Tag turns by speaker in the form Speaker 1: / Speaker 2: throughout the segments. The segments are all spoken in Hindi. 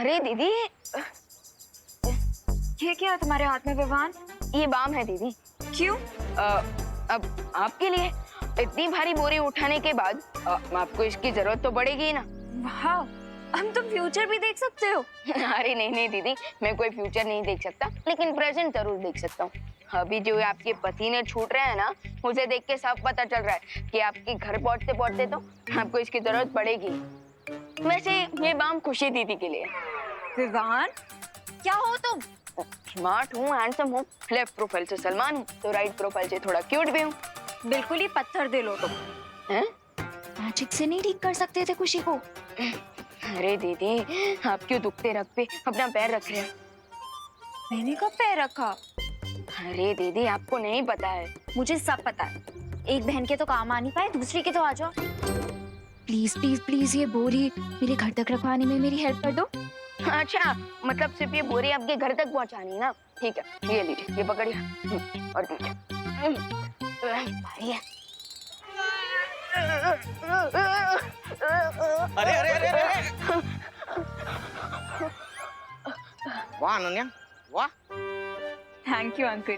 Speaker 1: अरे दीदी,
Speaker 2: ये क्या है तुम्हारे हाथ में विवान?
Speaker 1: ये बाम है दीदी।
Speaker 2: क्यों?
Speaker 1: अब आपके लिए इतनी भारी बोरी उठाने के बाद आपको इसकी जरूरत तो पड़ेगी ना।
Speaker 2: वाह, हम तुम फ्यूचर भी देख सकते हो।
Speaker 1: अरे नहीं नहीं दीदी, मैं कोई फ्यूचर नहीं देख सकता, लेकिन प्रेजेंट जरूर देख सकता हूँ। अभी जो आपके पसीने छूट रहे हैं ना, मुझे देख के साफ पता चल रहा है कि आपके घर पहुँचते पहुँचते तो आपको इसकी जरूरत पड़ेगी। वैसे ये बाम खुशी दीदी के लिए।
Speaker 2: विवान, क्या हो तुम?
Speaker 1: स्मार्ट हूँ, हैंडसम हूँ, लेफ्ट प्रोफाइल से सलमान हूँ तो राइट प्रोफाइल से थोड़ा क्यूट भी हूँ।
Speaker 2: बिल्कुल ही पत्थर दिल हो तुम।
Speaker 1: हैं?
Speaker 2: मैजिक से नहीं ठीक कर सकते थे खुशी को?
Speaker 1: अरे दीदी, आप क्यों दुखते रख पे अपना पैर रख रहे हैं?
Speaker 2: मैंने कब पैर रखा?
Speaker 1: अरे दीदी, आपको नहीं पता है।
Speaker 2: मुझे सब पता है। एक बहन के तो काम आ नहीं पाए, दूसरी के तो आ जाओ। प्लीज प्लीज प्लीज, ये बोरी मेरे घर तक रखवाने में मेरी हेल्प कर दो।
Speaker 1: अच्छा, मतलब सिर्फ ये बोरी आपके घर तक पहुंचानी है ना? ठीक है, ये लीजिए, ये पकड़िए और भारी है।
Speaker 3: अरे अरे अरे अरे वाह अनन्या, वाह।
Speaker 2: Thank you uncle.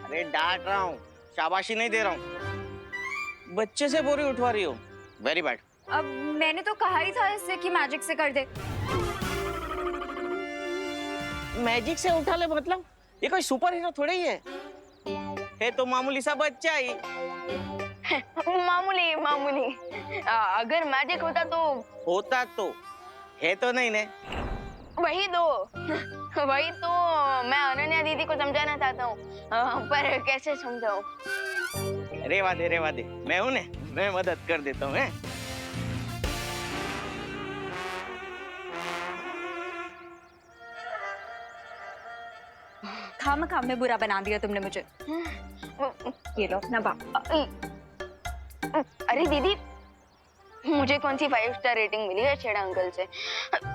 Speaker 3: अरे डांट रहा हूँ, शाबाशी नहीं दे रहा हूँ। बच्चे से बोरी उठवा रही हो, वेरी बैड।
Speaker 2: अब मैंने तो कहा ही था इससे कि मैजिक से कर दे।
Speaker 3: मैजिक से उठा ले मतलब? ये कोई सुपर हीरो थोड़ी है तो मामूली सा बच्चा ही।
Speaker 1: मामूली मामूली। अगर मैजिक होता तो है तो नहीं ने। वही तो मैं अनन्या दीदी को समझाना चाहता हूँ, पर कैसे समझाऊं?
Speaker 3: रेवा दे, मैं हूं ने, मैं मदद कर देता हूँ।
Speaker 2: खाम में बुरा बना दिया तुमने मुझे। ये लो ना बाप।
Speaker 1: अरे दीदी, मुझे कौन सी 5 स्टार रेटिंग मिली है छेड़ा अंकल से,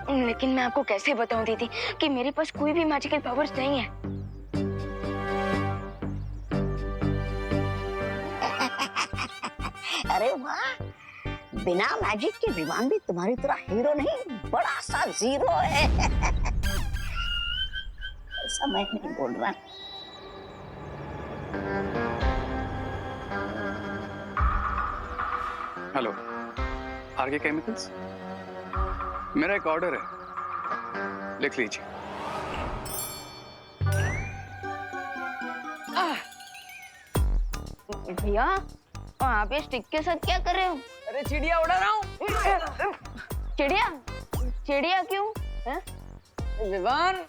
Speaker 1: लेकिन मैं आपको कैसे बताऊं दीदी कि मेरे पास कोई भी मैजिकल पावर्स नहीं है।
Speaker 4: अरे वाह, बिना मैजिक के विवान भी तुम्हारी तरह हीरो नहीं, बड़ा सा जीरो है। ऐसा मैं नहीं बोल रहा।
Speaker 5: Hello, RK chemicals. मेरा एक ऑर्डर है, लिख लीजिए।
Speaker 1: भैया, आप ये स्टिक के साथ क्या कर रहे हो?
Speaker 3: अरे चिड़िया उड़ा रहा हूँ।
Speaker 1: चिड़िया क्यों?
Speaker 3: विवान,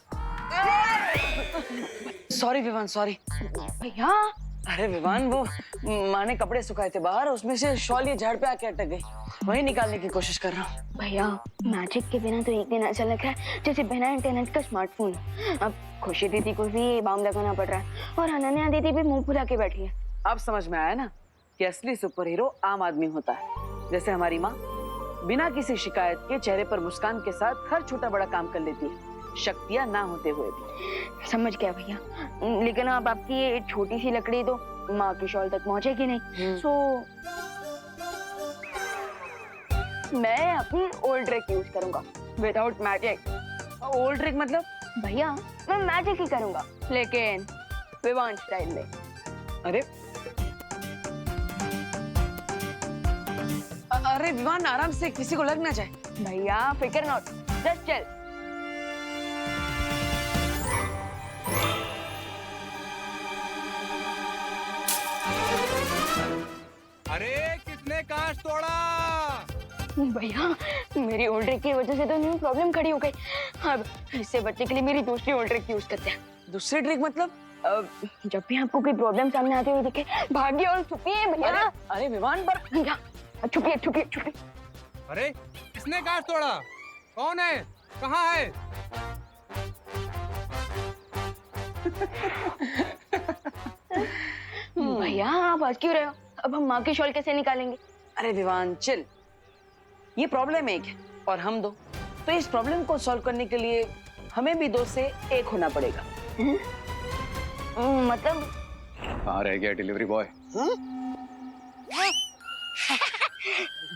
Speaker 3: सॉरी विवान, सॉरी
Speaker 1: भैया।
Speaker 3: अरे विवान, वो माँ ने कपड़े सुखाए थे बाहर, उसमें से शॉल ये झाड़ पे आके अटक गई, वही निकालने की कोशिश कर रहा हूँ।
Speaker 1: भैया, मैजिक के बिना तो एक दिन ऐसा लग रहा है जैसे बिना इंटरनेट का स्मार्टफोन। अब खुशी दीदी को भी बाम लगाना पड़ रहा है और अनन्या दीदी भी मुंह फुला के बैठी है।
Speaker 6: अब समझ में आया ना कि असली सुपर हीरो आम आदमी होता है, जैसे हमारी माँ बिना किसी शिकायत के चेहरे पर मुस्कान के साथ हर छोटा बड़ा काम कर लेती है, शक्तियाँ ना होते हुए भी।
Speaker 1: समझ गया भैया, लेकिन अब आपकी ये छोटी सी लकड़ी तो माँ की शॉल तक पहुँचेगी नहीं। सो मैं अपनी ओल्ड ट्रिक यूज करूंगा विदाउट मैजिक।
Speaker 6: ओल्ड ट्रिक मतलब?
Speaker 1: भैया, मैं मैजिक ही करूंगा, लेकिन विवान स्टाइल में।
Speaker 6: अरे विवान, आराम से, किसी को लग ना जाए।
Speaker 1: भैया फिकर नॉट, जस्ट चल।
Speaker 7: अरे किसने कांच तोड़ा?
Speaker 1: भैया, मेरी ओल्ड ट्रिक की वजह से तो न्यू प्रॉब्लम खड़ी हो गई। अब इससे बचने के लिए मेरी दूसरी ओल्ड ट्रिक यूज करते हैं।
Speaker 6: दूसरी ट्रिक मतलब?
Speaker 1: जब भी आपको कोई प्रॉब्लम सामने आती हुई दिखे, भागिए और छुपिए भैया।
Speaker 6: अरे विवान, पर
Speaker 1: भैया छुपिए छुपिए छुपिए।
Speaker 7: अरे किसने कांच तोड़ा? कौन है? कहाँ है?
Speaker 1: भैया, आप हंस क्यों रहे हो? अब हम माँ की शॉल कैसे निकालेंगे?
Speaker 6: अरे विवान चिल, ये प्रॉब्लम एक है और हम दो, तो इस प्रॉब्लम को सॉल्व करने के लिए हमें भी दो से एक होना पड़ेगा।
Speaker 1: मतलब?
Speaker 5: कहाँ रह गया डिलीवरी बॉय?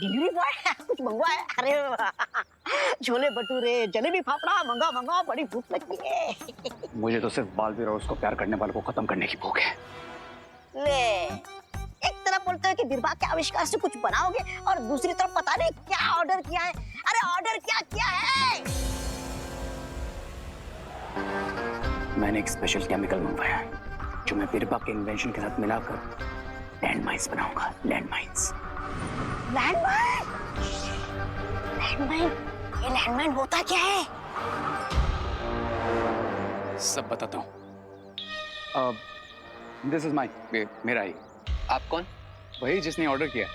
Speaker 4: डिलीवरी बॉय कुछ मंगवाया? अरे छोले भटूरे जलेबी फाफड़ा मंगा मंगा, बड़ी भूख लगी है।
Speaker 5: मुझे तो सिर्फ बालवीर और उसको प्यार करने वालों को खत्म करने की भूख है।
Speaker 4: ले, एक तरफ बोलते हो कि बिरबा के आविष्कार से कुछ बनाओगे और दूसरी तरफ पता नहीं क्या ऑर्डर किया है। अरे ऑर्डर क्या किया है?
Speaker 5: मैंने एक स्पेशल केमिकल मंगवाया है जो मैं बिरबा के इन्वेंशन के साथ मिलाकर लैंड माइन्स बनाऊंगा। Land mines.
Speaker 4: लैंडमाइन? लैंडमाइन? ये लैंडमाइन होता क्या है?
Speaker 5: सब बताता हूँ। दिस इज माई, मेरा ही।
Speaker 8: आप कौन?
Speaker 5: वही जिसने ऑर्डर किया।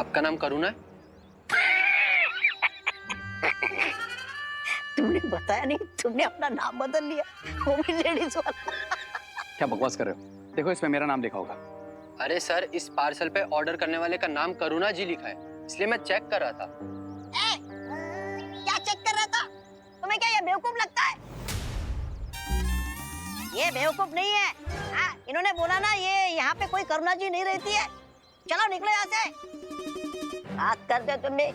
Speaker 8: आपका नाम करुणा है?
Speaker 4: तुमने बताया नहीं, तुमने अपना नाम बदल लिया, वो भी लेडीज वाला।
Speaker 5: क्या बकवास कर रहे हो? देखो इसमें मेरा नाम लिखा होगा।
Speaker 8: अरे सर, इस पार्सल पे ऑर्डर करने वाले का नाम करुणा जी लिखा है, इसलिए मैं चेक कर रहा था।
Speaker 4: क्या चेक कर रहा था? तुम्हें क्या ये बेवकूफ लगता है? ये बेवकूफ नहीं है। इन्होंने बोला ना ये यहाँ पे कोई करुणा जी नहीं रहती है। चलो निकलो यहाँ से। बात करते हो तुम भी।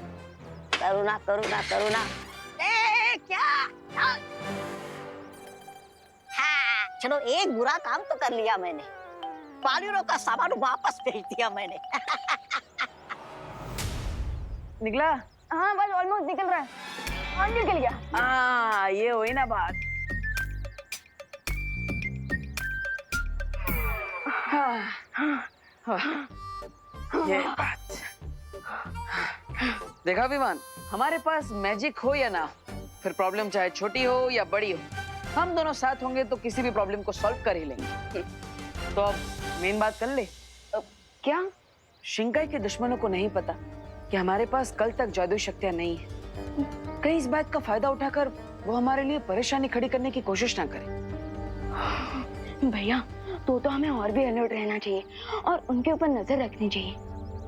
Speaker 4: करुणा करुणा करुणा। क्या? हाँ, चलो एक बुरा काम तो कर लिया मैंने। बालवीरों का सामान वापस भेज दिया मैंने।
Speaker 6: निकला?
Speaker 1: हाँ बस ऑलमोस्ट निकल रहा है। हाँ निकल गया।
Speaker 6: हाँ, ये हुई ना बात। ये बात। देखा विमान, हमारे पास मैजिक हो या ना, फिर प्रॉब्लम चाहे छोटी हो या बड़ी हो, हम दोनों साथ होंगे तो किसी भी प्रॉब्लम को सॉल्व कर ही लेंगे। तो अब मेन बात कर ले।
Speaker 1: क्या?
Speaker 6: शिंकाई के दुश्मनों को नहीं पता कि हमारे पास कल तक जादुई शक्तियां नहीं है। कहीं इस बात का फायदा उठाकर वो हमारे लिए परेशानी खड़ी करने की कोशिश ना करे।
Speaker 1: भैया तो हमें और भी अलर्ट रहना चाहिए और उनके ऊपर नजर रखनी चाहिए।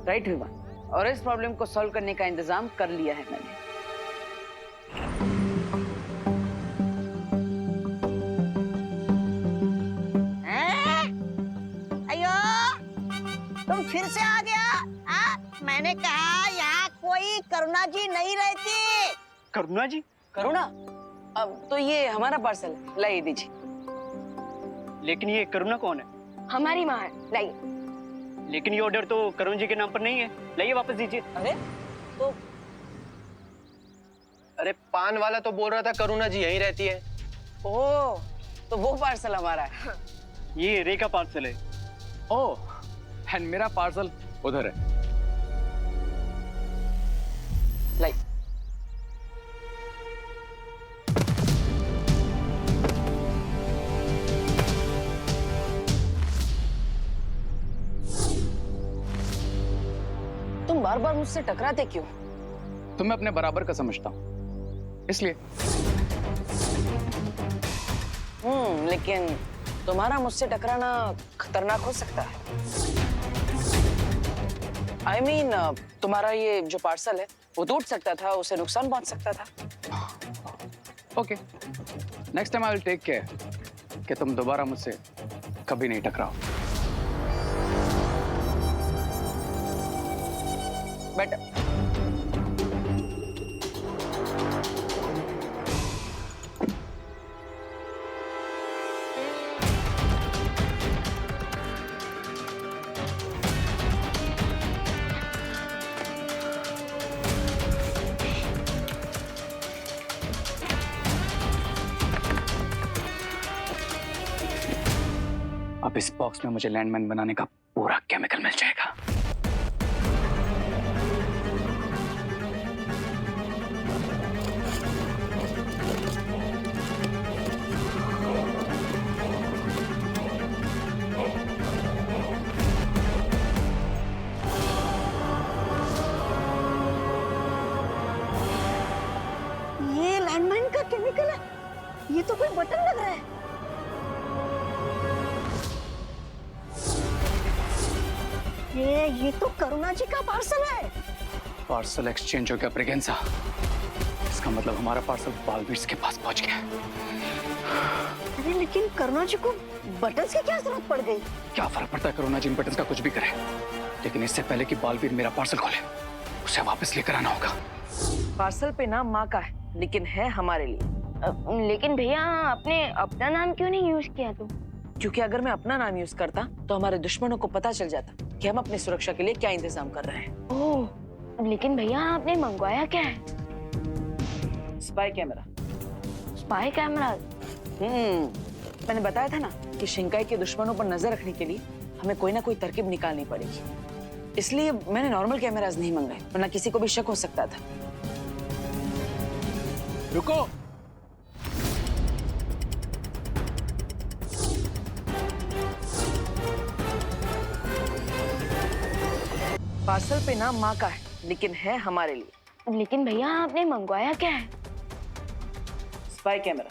Speaker 6: राइट विमान, और इस प्रॉब्लम को सॉल्व करने का इंतजाम कर लिया है मैंने।
Speaker 4: अयो, तुम फिर से आ गया? मैंने कहा यहाँ कोई करुणा जी नहीं रहती।
Speaker 8: करुणा जी?
Speaker 6: करुणा? अब तो ये हमारा पार्सल है, लाइए दीजिए।
Speaker 8: लेकिन ये करुणा कौन है?
Speaker 1: हमारी माँ है, लाइए।
Speaker 8: लेकिन ये ऑर्डर तो करुण जी के नाम पर नहीं है, लाइए वापस दीजिए।
Speaker 6: अरे तो
Speaker 8: अरे पान वाला तो बोल रहा था करुणा जी यहीं रहती है।
Speaker 6: ओह, तो वो पार्सल हमारा है।
Speaker 8: ये रे का पार्सल है।
Speaker 5: ओह, एंड मेरा पार्सल उधर है।
Speaker 6: लाई। तुम बार बार मुझसे टकराते क्यों?
Speaker 5: तुम्हें अपने बराबर का समझता हूँ इसलिए।
Speaker 6: लेकिन तुम्हारा मुझसे टकराना खतरनाक हो सकता है। I mean, तुम्हारा ये जो पार्सल है वो टूट सकता था, उसे नुकसान पहुंच सकता था।
Speaker 5: Okay, next time I will take care कि तुम दोबारा मुझसे कभी नहीं टकराओ।
Speaker 6: बेटर।
Speaker 5: अब इस बॉक्स में मुझे लैंडमाइन बनाने का पूरा केमिकल मिल जाएगा।
Speaker 4: ये लैंडमाइन का केमिकल है? ये तो कोई बटन लग रहा है। ये तो करुणा जी का पार्सल है।
Speaker 5: पार्सल एक्सचेंज हो गया ब्रिगेंसा। इसका मतलब हमारा पार्सल बालवीर के पास पहुंच गया।
Speaker 4: अरे लेकिन करुणा जी को बटन्स की क्या जरूरत पड़ गई?
Speaker 5: क्या फर्क पड़ता है करुणा जी इन बटन्स का कुछ भी करे, लेकिन इससे पहले कि बालवीर मेरा पार्सल खोले उसे वापस लेकर आना होगा।
Speaker 3: पार्सल पे नाम माँ का है, लेकिन है हमारे लिए।
Speaker 1: लेकिन भैया आपने अपना नाम क्यों नहीं यूज किया तो?
Speaker 3: क्योंकि अगर मैं अपना नाम यूज करता तो हमारे दुश्मनों को पता चल जाता कि हम अपनी सुरक्षा के लिए क्या इंतजाम कर रहे हैं।
Speaker 1: ओह, लेकिन भैया आपने मंगवाया क्या है?
Speaker 3: Spy camera.
Speaker 1: Spy camera?
Speaker 3: मैंने बताया था ना कि शिंकाई के दुश्मनों पर नजर रखने के लिए हमें कोई ना कोई तरकीब निकालनी पड़ेगी, इसलिए मैंने नॉर्मल कैमरास नहीं मंगाए, वरना किसी को भी शक हो सकता था।
Speaker 5: रुको।
Speaker 3: पार्सल पे नाम माँ का है, लेकिन है हमारे लिए।
Speaker 1: लेकिन भैया आपने मंगवाया क्या है?
Speaker 3: Spy camera.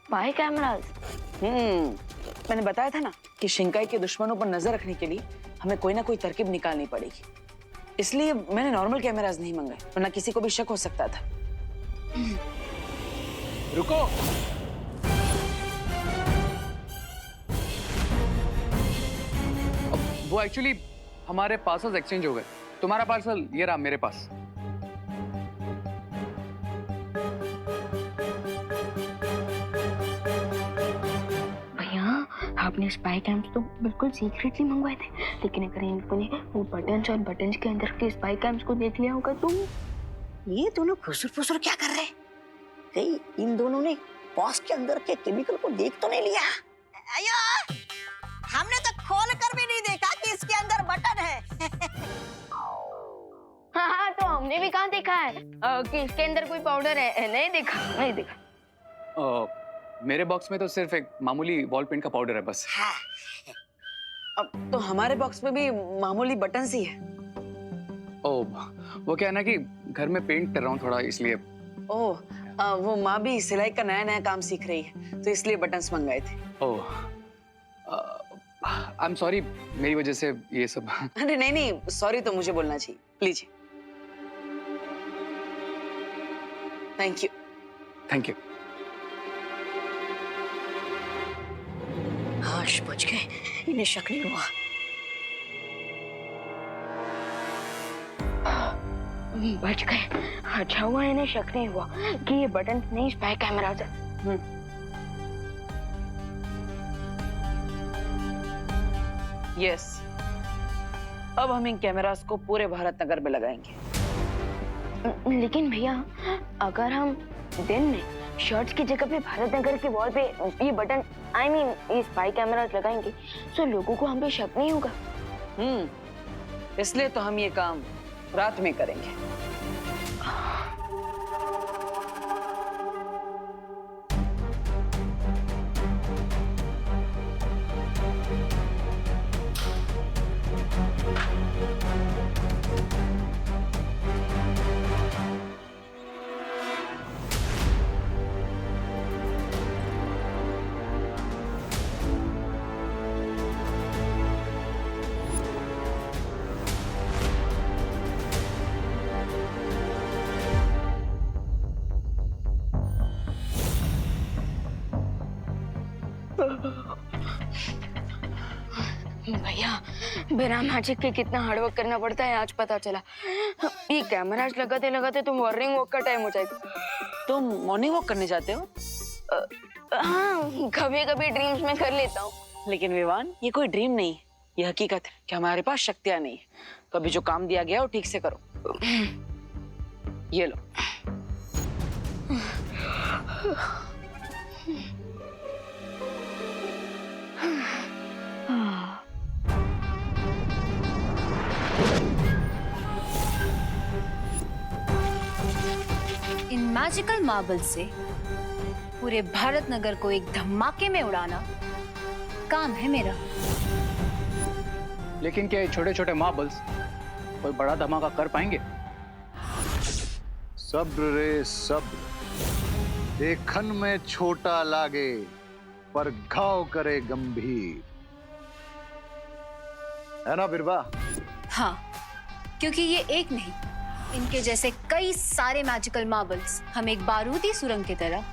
Speaker 1: Spy camera?
Speaker 3: मैंने बताया था ना कि शिंकाई के दुश्मनों पर नजर रखने के लिए हमें कोई ना कोई तरकीब निकालनी पड़ेगी, इसलिए मैंने नॉर्मल कैमरास नहीं मंगाए, वरना किसी को भी शक हो सकता था।
Speaker 5: रुको। वो एक्चुअली हमारे पार्सल्स एक्सचेंज हो गए। तुम्हारा पार्सल ये रहा मेरे पास।
Speaker 1: भैया आपने स्पाई कैम्स तो बिल्कुल सीक्रेटली मंगवाए थे, लेकिन अगर इन लोगों ने वो बटन्स और बटन्स के अंदर के स्पाई कैम्स को देख लिया होगा तो?
Speaker 4: ये दोनों फुसुर फुसुर क्या कर रहे हैं? कहीं इन दोनों ने बॉक्स के अंदर के केमिकल को देख तो नहीं लिया? अयो, हमने तो खोल कर भी नहीं देखा कि इसके अंदर बटन है।
Speaker 1: हाँ, तो हमने भी कहाँ देखा है कि इसके अंदर कोई पाउडर है? नहीं देखा।
Speaker 5: मेरे बॉक्स में तो सिर्फ एक मामूली वॉल पेंट का पाउडर है बस।
Speaker 4: हाँ।
Speaker 3: अब तो हमारे बॉक्स में भी मामूली बटन ही है।
Speaker 5: ओह, वो क्या है ना कि घर में पेंट कर रहा हूँ थोड़ा, इसलिए।
Speaker 3: ओह, वो माँ भी सिलाई का नया नया काम सीख रही है, तो इसलिए बटन्स मंगाए थे।
Speaker 5: ओह, आई एम सॉरी, मेरी वजह से ये सब।
Speaker 3: अरे नहीं नहीं, सॉरी तो मुझे बोलना चाहिए। लीजिए। Thank you.
Speaker 5: Thank you.
Speaker 4: हाश बच गए, इन्हें शक नहीं हुआ।
Speaker 1: बच गए। अच्छा हुआ इन्हें शक नहीं हुआ कि ये बटन नहीं स्पाई कैमरा है।
Speaker 3: यस, अब हम इन कैमरास को पूरे भारत नगर में लगाएंगे।
Speaker 1: लेकिन भैया अगर हम दिन में शर्ट्स की जगह पे भारत नगर के वॉल पे ये बटन ये स्पाई कैमरास लगाएंगे तो लोगों को हम पे शक नहीं होगा।
Speaker 3: इसलिए तो हम ये काम रात में करेंगे।
Speaker 1: भैया बिना मैजिक के कितना हार्डवर्क करना पड़ता है आज पता चला। ये कैमरास लगाते लगाते तो मॉर्निंग वॉक का टाइम हो जाएगा।
Speaker 3: तुम मॉर्निंग वॉक करने जाते हो?
Speaker 1: हाँ, कभी कभी ड्रीम्स में कर लेता हूँ।
Speaker 3: लेकिन विवान, ये कोई ड्रीम नहीं है, ये हकीकत है कि हमारे पास शक्तियां नहीं है। तो अभी जो काम दिया गया वो ठीक से करो। ये लो।
Speaker 2: इन मैजिकल मार्बल से पूरे भारत नगर को एक धमाके में उड़ाना काम है मेरा।
Speaker 5: लेकिन क्या ये छोटे छोटे मार्बल्स कोई बड़ा धमाका कर पाएंगे?
Speaker 9: सब्र रे सब्र, देखन में छोटा लागे पर घाव करे गंभीर, है ना बिरबा?
Speaker 2: हाँ, क्योंकि ये एक नहीं, इनके जैसे कई सारे मैजिकल मार्बल्स हम एक बारूदी सुरंग की तरह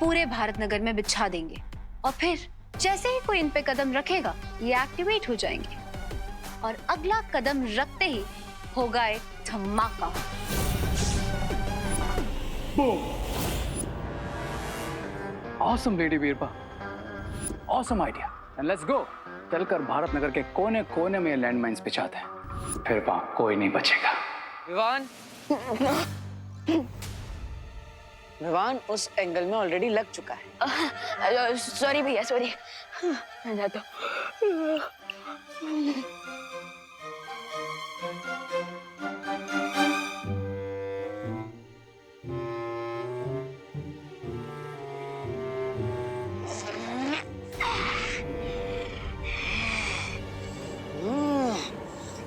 Speaker 2: पूरे भारत नगर में बिछा देंगे और फिर जैसे ही कोई इन पे कदम रखेगा ये एक्टिवेट हो जाएंगे और अगला कदम रखते ही होगा एक धमाका।
Speaker 5: Awesome, Lady बीरबा। Awesome idea. And let's go. चलकर भारत नगर के कोने कोने में लैंड माइन्स बिछाते हैं। फिर वहां कोई नहीं बचेगा।
Speaker 8: विवान,
Speaker 3: विवान उस एंगल में ऑलरेडी लग चुका है।
Speaker 1: सॉरी भैया, सॉरी। मैं जाता हूँ।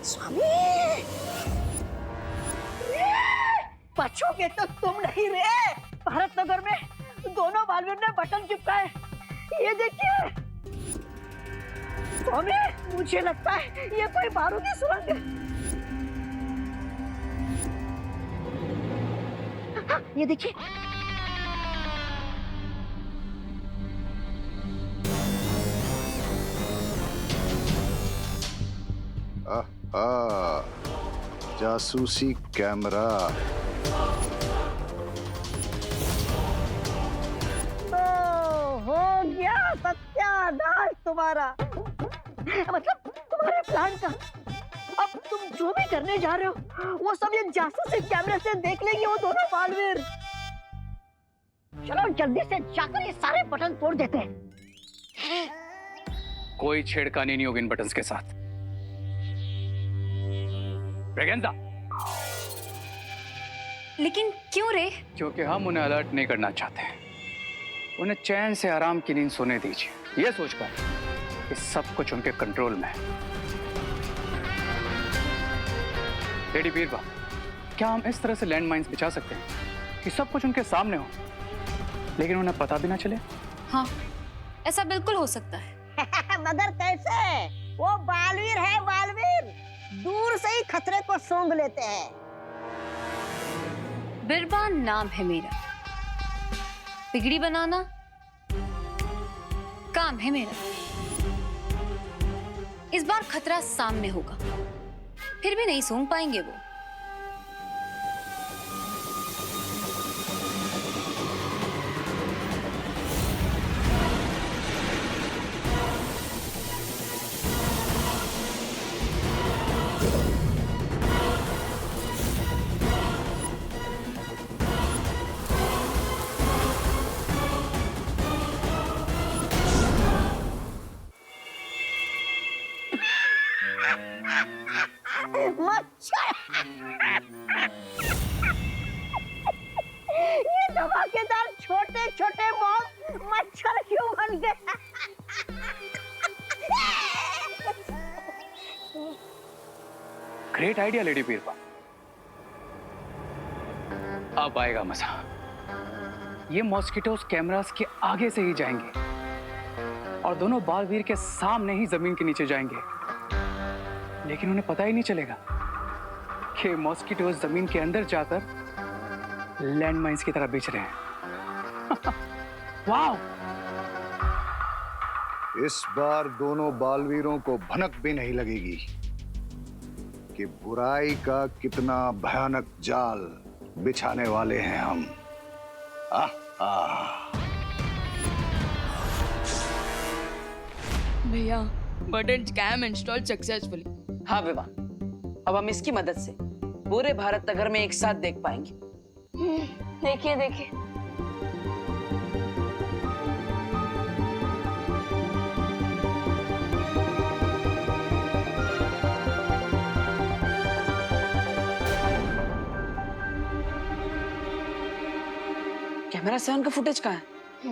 Speaker 4: स्वामी, बचोगे तो तुम नहीं रे। भारत नगर में दोनों बालवीर ने बटन चिपकाए, ये देखिए। स्वामी, मुझे लगता है ये कोई बारूदी सुरंग है। हाँ, ये देखिए।
Speaker 9: जासूसी कैमरा।
Speaker 4: तो हो गया सत्यानाश तुम्हारा, मतलब तुम्हारे प्लान का। अब तुम जो भी करने जा रहे हो वो सब ये जासूसी कैमरे से देख लेंगे वो दोनों बालवीर। चलो जल्दी से जाकर ये सारे बटन तोड़ देते हैं।
Speaker 5: कोई छेड़खानी नहीं होगी इन बटन्स के साथ। ब्रेगेंजा।
Speaker 2: लेकिन क्यों रे?
Speaker 5: क्योंकि हम उन्हें अलर्ट नहीं करना चाहते हैं। उन्हें चैन से आराम की नींद सोने दीजिए, ये सोचकर कि सब कुछ उनके कंट्रोल में है। लेडी बीरबा, क्या हम इस तरह से लैंड माइन्स बिछा सकते हैं कि सब कुछ उनके सामने हो लेकिन उन्हें पता भी ना चले?
Speaker 2: हाँ, ऐसा बिल्कुल हो सकता है।
Speaker 4: मगर कैसे? वो बालवीर है, बालवीर दूर से ही खतरे को सूंघ लेते हैं।
Speaker 2: बिरबा नाम है मेरा, बिगड़ी बनाना काम है मेरा। इस बार खतरा सामने होगा, फिर भी नहीं सूंघ पाएंगे वो।
Speaker 4: ये धमाकेदार छोटे छोटे बॉम्ब मच्छर क्यों बन गए?
Speaker 5: Great idea lady Birbal. अब आएगा मजा। ये मॉस्किटोस कैमरास के आगे से ही जाएंगे और दोनों बालवीर के सामने ही जमीन के नीचे जाएंगे, लेकिन उन्हें पता ही नहीं चलेगा कि मॉस्किटोस जमीन के अंदर जाकर लैंड माइन्स की तरह बिछ रहे हैं। वाह!
Speaker 9: इस बार दोनों बालवीरों को भनक भी नहीं लगेगी कि बुराई का कितना भयानक जाल बिछाने वाले हैं हम।
Speaker 10: भैया, बटन कैम इंस्टॉल सक्सेसफुली।
Speaker 3: हाँ विवान, अब हम इसकी मदद से पूरे भारत नगर में एक साथ देख पाएंगे।
Speaker 1: देखिए देखिए,
Speaker 3: कैमरा 7 का फुटेज कहाँ है?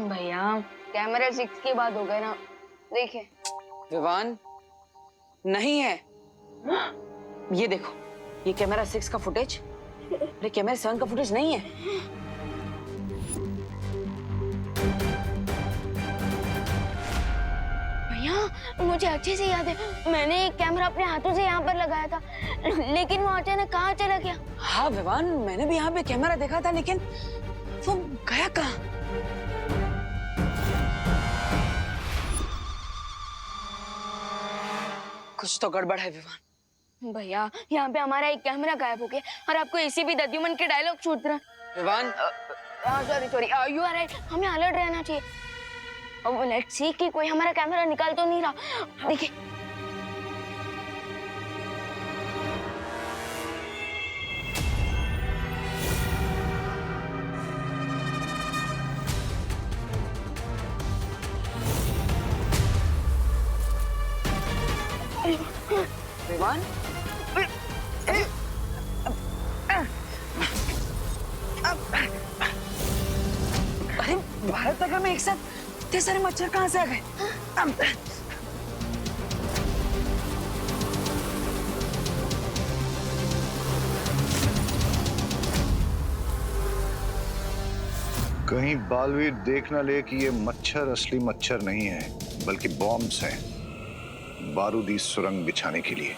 Speaker 1: भैया कैमरा 6 की बात हो गई ना, देखिए।
Speaker 3: विवान, नहीं है। ये देखो, ये कैमरा 6 का फुटेज, अरे कैमरा 7 का फुटेज नहीं है।
Speaker 1: भैया मुझे अच्छे से याद है, मैंने एक कैमरा अपने हाथों से यहाँ पर लगाया था, लेकिन वो अचानक कहाँ चला गया?
Speaker 3: हाँ विवान, मैंने भी यहाँ पे कैमरा देखा था, लेकिन वो गया कहाँ? कुछ तो गड़बड़ है विवान,
Speaker 1: भैया यहाँ पे हमारा एक कैमरा गायब हो गया और आपको इसी भी दद्युमन के डायलॉग छूट रहे
Speaker 8: Vivaan
Speaker 1: sorry sorry you are right, हमें अलर्ट रहना चाहिए। अब लेट्स सी कि कोई हमारा कैमरा निकाल तो नहीं रहा। देखिए
Speaker 3: विमान अरे भारत नगर में एक साथ इतने सारे मच्छर कहाँ से आ गए?
Speaker 9: कहीं बालवीर देख ना ले कि ये मच्छर असली मच्छर नहीं है, बल्कि बॉम्ब्स हैं बारूदी सुरंग बिछाने के लिए।